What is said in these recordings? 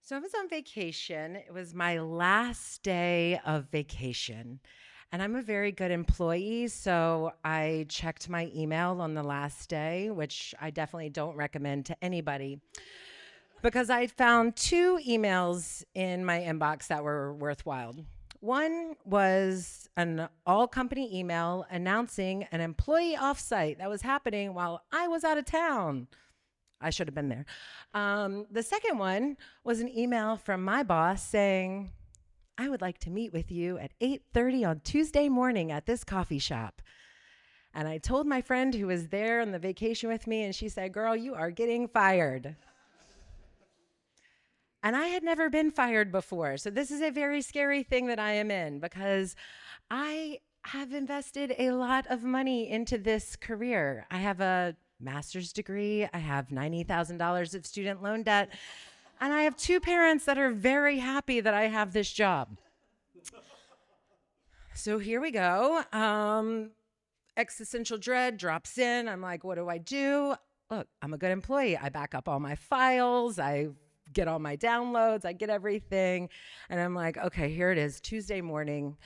So I was on vacation. It was my last day of vacation. And I'm a very good employee, so I checked my email on the last day, which I definitely don't recommend to anybody, because I found two emails in my inbox that were worthwhile. One was an all company email announcing an employee offsite that was happening while I was out of town. I should have been there. The second one was an email from my boss saying, I would like to meet with you at 8:30 on Tuesday morning at this coffee shop. And I told my friend who was there on the vacation with me, and she said, Girl, you are getting fired. And I had never been fired before. So this is a very scary thing that I am in because I have invested a lot of money into this career. I have a master's degree, I have $90,000 of student loan debt, and I have two parents that are very happy that I have this job. So here we go. Existential dread drops in. I'm like, what do I do? Look, I'm a good employee. I back up all my files. I get all my downloads. I get everything. And I'm like, okay, here it is, Tuesday morning.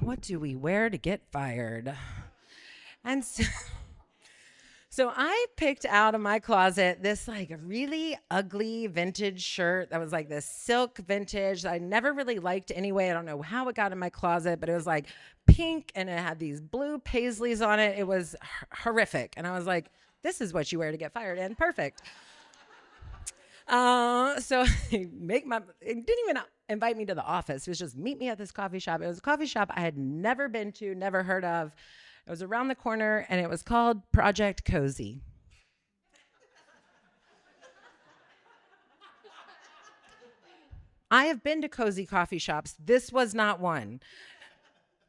What do we wear to get fired? And so I picked out of my closet this like really ugly vintage shirt that was like this silk vintage that I never really liked anyway. I don't know how it got in my closet, but it was like pink and it had these blue paisleys on it. It was horrific. And I was like, this is what you wear to get fired in. Perfect. So it didn't even invite me to the office. It was just meet me at this coffee shop. It was a coffee shop I had never been to, never heard of. It was around the corner, and it was called Project Cozy. I have been to cozy coffee shops. This was not one.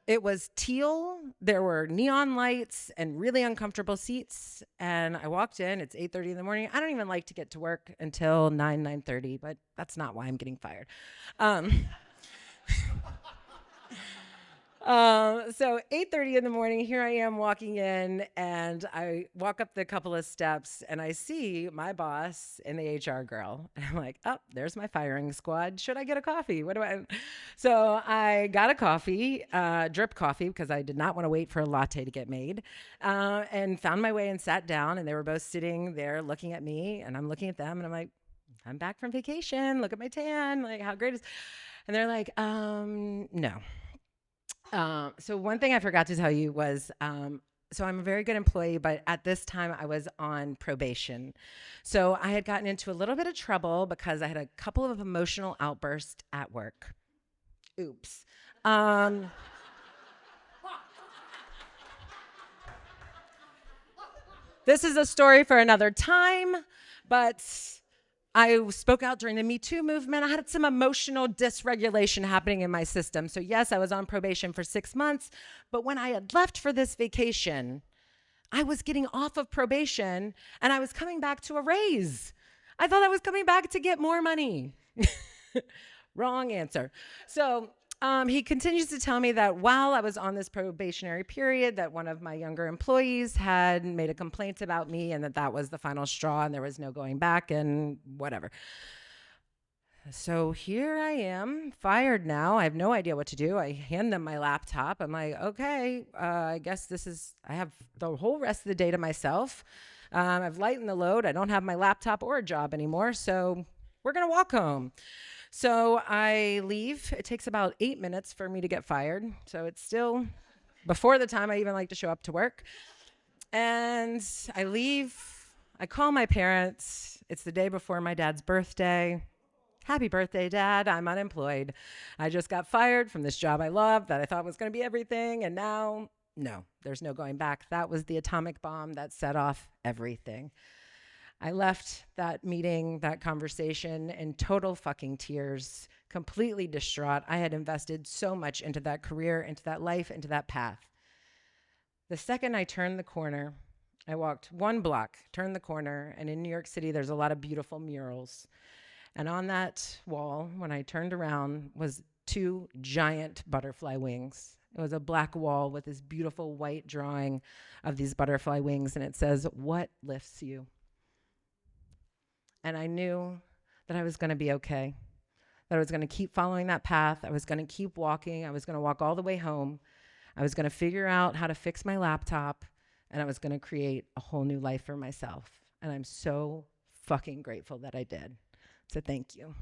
It was teal. There were neon lights and really uncomfortable seats. And I walked in. It's 8:30 in the morning. I don't even like to get to work until 9:30, but that's not why I'm getting fired. Um, so 8:30 in the morning, here I am walking in, and I walk up the couple of steps, and I see my boss and the HR girl. And I'm like, oh, there's my firing squad. Should I get a coffee? What do I? So I got a coffee, drip coffee, because I did not want to wait for a latte to get made, and found my way and sat down. And they were both sitting there looking at me, and I'm looking at them, and I'm like, I'm back from vacation. Look at my tan. Like, how great is? And they're like, no. So one thing I forgot to tell you was, so I'm a very good employee, but at this time I was on probation. So I had gotten into a little bit of trouble because I had a couple of emotional outbursts at work. Oops. Um, this is a story for another time, but I spoke out during the Me Too movement. I had some emotional dysregulation happening in my system. So, yes, I was on probation for 6 months. But when I had left for this vacation, I was getting off of probation and I was coming back to a raise. I thought I was coming back to get more money. Wrong answer. So, he continues to tell me that while I was on this probationary period, that one of my younger employees had made a complaint about me and that that was the final straw and there was no going back and whatever. So here I am, fired now. I have no idea what to do. I hand them my laptop. I'm like, okay, I guess I have the whole rest of the day to myself. I've lightened the load. I don't have my laptop or a job anymore. So we're going to walk home. So I leave. It takes about 8 minutes for me to get fired. So it's still before the time I even like to show up to work. And I leave. I call my parents. It's the day before my dad's birthday. Happy birthday, Dad. I'm unemployed. I just got fired from this job I loved that I thought was going to be everything. And now, no, there's no going back. That was the atomic bomb that set off everything. I left that meeting, that conversation in total fucking tears, completely distraught. I had invested so much into that career, into that life, into that path. The second I turned the corner, I walked one block, turned the corner, and in New York City, there's a lot of beautiful murals. And on that wall, when I turned around, was two giant butterfly wings. It was a black wall with this beautiful white drawing of these butterfly wings, and it says, "What lifts you?" And I knew that I was going to be okay, that I was going to keep following that path. I was going to keep walking. I was going to walk all the way home. I was going to figure out how to fix my laptop, and I was going to create a whole new life for myself. And I'm so fucking grateful that I did. So thank you.